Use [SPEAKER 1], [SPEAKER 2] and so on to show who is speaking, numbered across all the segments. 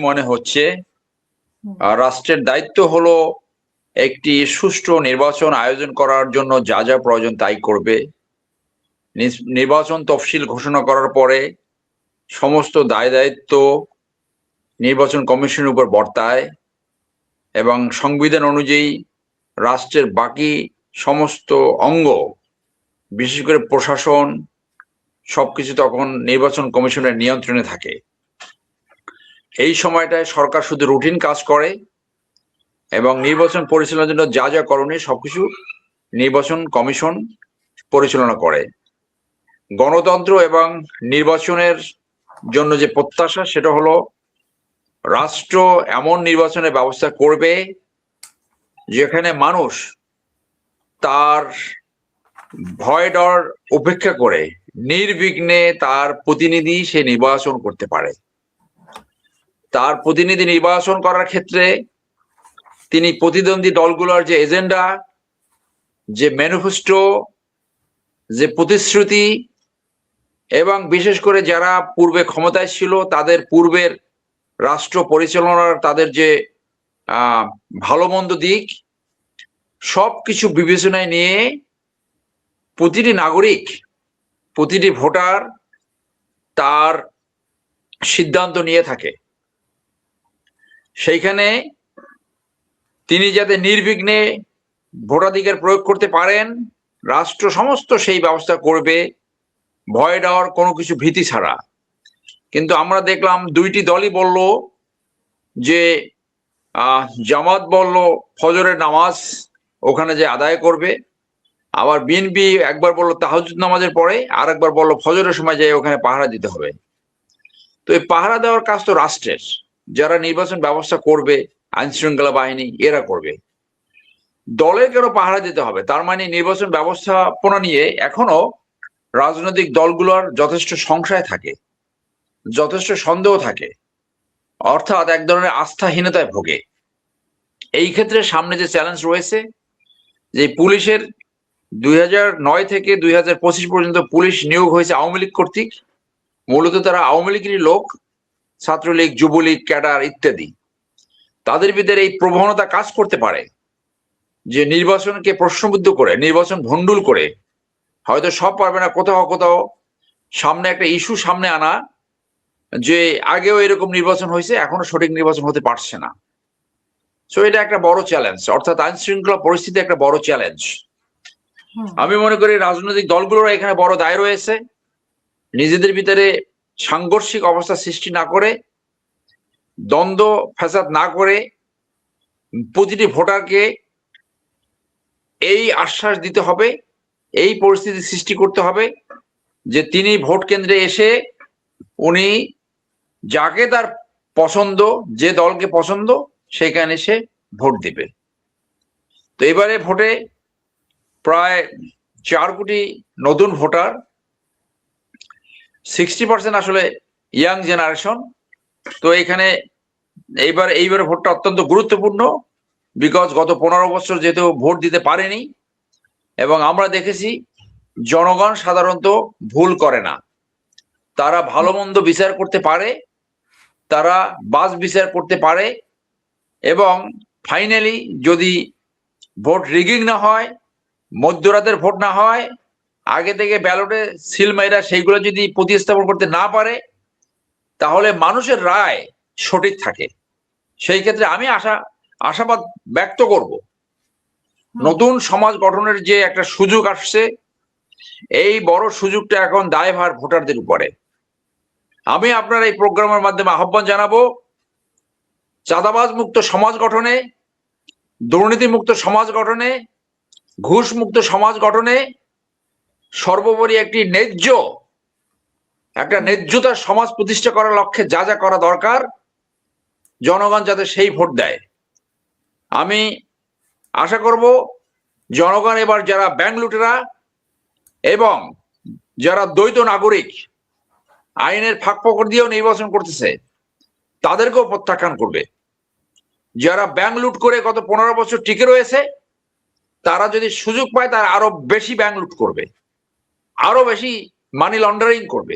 [SPEAKER 1] মনে হচ্ছে রাষ্ট্রের দায়িত্ব হলো একটি সুষ্ঠু নির্বাচন আয়োজন করার জন্য যা যা প্রয়োজন তাই করবে। নির্বাচন তফসিল ঘোষণা করার পরে সমস্ত দায় দায়িত্ব নির্বাচন কমিশনের উপর বর্তায় এবং সংবিধান অনুযায়ী রাষ্ট্রের বাকি সমস্ত অঙ্গ, বিশেষ করে প্রশাসন, সবকিছু তখন নির্বাচন কমিশনের নিয়ন্ত্রণে থাকে। এই সময়টায় সরকার শুধু রুটিন কাজ করে এবং নির্বাচন পরিচালনার জন্য যা যা করণীয় সবকিছু নির্বাচন কমিশন পরিচালনা করে। গণতন্ত্র এবং নির্বাচনের জন্য যে প্রত্যাশা সেটা হলো রাষ্ট্র এমন নির্বাচনের ব্যবস্থা করবে যেখানে মানুষ তার ভয় ডর উপেক্ষা করে নির্বিঘ্নে তার প্রতিনিধি সে নির্বাচন করতে পারে। তার প্রতিনিধি নির্বাচন করার ক্ষেত্রে তিনি প্রতিদ্বন্দ্বী দলগুলোর যে এজেন্ডা, যে ম্যানিফেস্টো, যে প্রতিশ্রুতি এবং বিশেষ করে যারা পূর্বে ক্ষমতায় ছিল তাদের পূর্বের রাষ্ট্র পরিচালনার তাদের যে ভালো মন্দ দিক সবকিছু বিবেচনায় নিয়ে প্রতিটি নাগরিক, প্রতিটি ভোটার তার সিদ্ধান্ত নিয়ে থাকে। সেইখানে তিনি যাতে নির্বিঘ্নে ভোটাধিকার প্রয়োগ করতে পারেন, রাষ্ট্র সমস্ত সেই ব্যবস্থা করবে ভয় ডর কোনো কিছু ভীতি ছাড়া। কিন্তু আমরা দেখলাম দুইটি দলই বলল যে জামাত বলল ফজরের নামাজ ওখানে যে আদায় করবে, আবার বিএনপি একবার বললো তাহাজ্জুদ নামাজের পরে, আর একবার বললো ফজরের সময় যাই ওখানে পাহারা দিতে হবে। তো এই পাহারা দেওয়ার কাজ তো রাষ্ট্রের, যারা নির্বাচন ব্যবস্থা করবে আইন শৃঙ্খলা বাহিনী এরা করবে। দলের কেন পাহারা দিতে হবে? তার মানে নির্বাচন ব্যবস্থাপনা নিয়ে এখনো রাজনৈতিক দলগুলোর যথেষ্ট সংশয় থাকে, যথেষ্ট সন্দেহ থাকে, অর্থাৎ এক ধরনের আস্থাহীনতায় ভোগে। এই ক্ষেত্রে সামনে যে চ্যালেঞ্জ রয়েছে যে পুলিশের 2009 থেকে 2025 পর্যন্ত পুলিশ নিয়োগ হয়েছে আওয়ামী লীগ কর্তৃক। মূলত তারা আওয়ামী লীগেরই লোক, ছাত্রলীগ, যুবলীগ, ক্যাডার ইত্যাদি। তাদের ভিতরে এই প্রবণতা কাজ করতে পারে যে নির্বাচনকে প্রশ্নবিদ্ধ করে, নির্বাচন ভণ্ডুল করে, হয়তো সব পারবে না, কোথাও কোথাও সামনে একটা ইস্যু সামনে আনা যে আগেও এরকম নির্বাচন হয়েছে, এখনো সঠিক নির্বাচন হতে পারছে না। সো এটা একটা বড় চ্যালেঞ্জ, অর্থাৎ আইন শৃঙ্খলা পরিস্থিতি একটা বড় চ্যালেঞ্জ। আমি মনে করি রাজনৈতিক দলগুলোর এখানে বড় দায় রয়েছে, নিজেদের ভিতরে সাংঘর্ষিক অবস্থা সৃষ্টি না করে, দ্বন্দ্ব ফ্যাসাদ না করে প্রতিটি ভোটারকে এই আশ্বাস দিতে হবে, এই পরিস্থিতি সৃষ্টি করতে হবে যে তিনি ভোট কেন্দ্রে এসে উনি যাকে তার পছন্দ, যে দলকে পছন্দ সেখানে সে ভোট দিবে। তো এবারে ভোটে প্রায় 4 কোটি নতুন ভোটার, 60% আসলে ইয়াং জেনারেশন। তো এখানে এইবারে ভোটটা অত্যন্ত গুরুত্বপূর্ণ, বিকজ গত 15 বছর যেহেতু ভোট দিতে পারেনি এবং আমরা দেখেছি জনগণ সাধারণত ভুল করে না, তারা ভালো মন্দ বিচার করতে পারে, তারা বাস বিচার করতে পারে এবং ফাইনালি যদি ভোট রিগিং না হয়, মধ্যরাতের ভোট না হয়, আগে থেকে ব্যালটে সিল মাইরা সেইগুলো যদি প্রতিস্থাপন করতে না পারে, তাহলে মানুষের রায় সঠিক থাকে। সেই ক্ষেত্রে আমি আশাবাদ ব্যক্ত করব নতুন সমাজ গঠনের যে একটা সুযোগ আসছে, এই বড় সুযোগটা এখন দায়ভার ভোটারদের উপরে। আমি আপনার এই প্রোগ্রামের মাধ্যমে আহ্বান জানাবো চাঁদাবাজ মুক্ত সমাজ গঠনে, দুর্নীতি মুক্ত সমাজ গঠনে, ঘুষ মুক্ত সমাজ গঠনে, সর্বোপরি একটি ন্যায্যতার সমাজ প্রতিষ্ঠা করার লক্ষ্যে যা যা করা দরকার জনগণ যাতে সেই ভোট দেয়। আমি আশা করব জনগণ এবার যারা ব্যাংক লুটেরা এবং যারা দ্বৈত নাগরিক আইনের ফাঁক ফোকর দিয়েও নির্বাচন করতেছে তাদেরকেও প্রত্যাখ্যান করবে। যারা ব্যাংক লুট করে গত 15 বছর টিকে রয়েছে তারা যদি সুযোগ পায় তারা আরো বেশি ব্যাংক লুট করবে, আরো বেশি মানি লন্ডারিং করবে,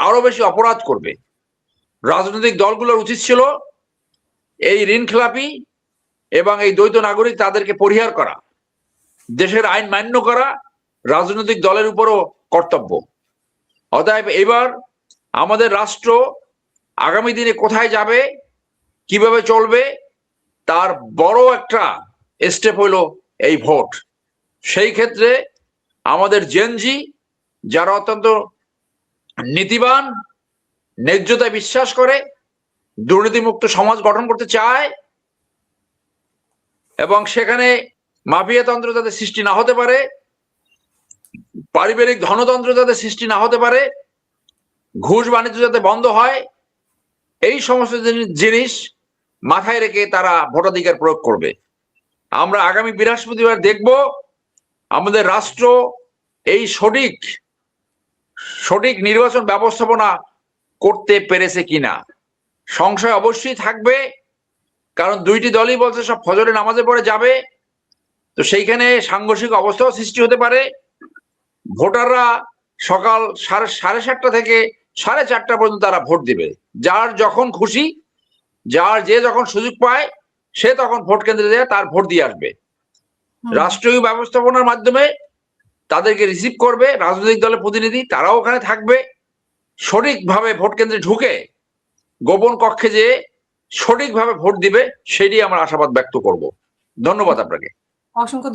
[SPEAKER 1] আরো বেশি অপরাধ করবে। রাজনৈতিক দলগুলোর উচিত ছিল এই ঋণখেলাপি এবং এই দ্বৈত নাগরিক তাদেরকে পরিহার করা, দেশের আইন মান্য করা রাজনৈতিক দলের উপরও কর্তব্য। অতএব এবার আমাদের রাষ্ট্র আগামী দিনে কোথায় যাবে, কিভাবে চলবে, তার বড় একটা স্টেপ হলো এই ভোট। সেই ক্ষেত্রে আমাদের জেনজি যারা অত্যন্ত নীতিবান, ন্যায্যতায় বিশ্বাস করে, দুর্নীতিমুক্ত সমাজ গঠন করতে চায় এবং সেখানে মাফিয়াতন্ত্র যাতে সৃষ্টি না হতে পারে, পারিবারিক ধনতন্ত্র যাতে সৃষ্টি না হতে পারে, ঘুষ বাণিজ্য যাতে বন্ধ হয়, এই সমস্ত জিনিস মাথায় রেখে তারা ভোটাধিকার প্রয়োগ করবে। আমরা আগামী বৃহস্পতিবার দেখব আমাদের রাষ্ট্র এই সঠিক নির্বাচন ব্যবস্থাপনা করতে পেরেছে কিনা। সংশয় অবশ্যই থাকবে, কারণ দুইটি দলই বলছে সব ফজরে নামাজে পড়ে যাবে, তো সেইখানে সাংঘর্ষিক অবস্থাও সৃষ্টি হতে পারে। ভোটাররা সকাল 7:30 থেকে 4:30 পর্যন্ত তারা ভোট দিবে, যার যখন খুশি, যে যখন সুযোগ পায় সে তখন ভোট কেন্দ্রে যায় তার ভোট দিয়ে আসবে। রাষ্ট্রীয় ব্যবস্থাপনার মাধ্যমে তাদেরকে রিসিভ করবে রাজনৈতিক দলের প্রতিনিধি, তারাও ওখানে থাকবে, সঠিকভাবে ভোট কেন্দ্রে ঢুকে গোপন কক্ষে যেয়ে সঠিকভাবে ভোট দিবে, সেটি আমরা আশাবাদ ব্যক্ত করব। ধন্যবাদ আপনাকে।
[SPEAKER 2] অসংখ্য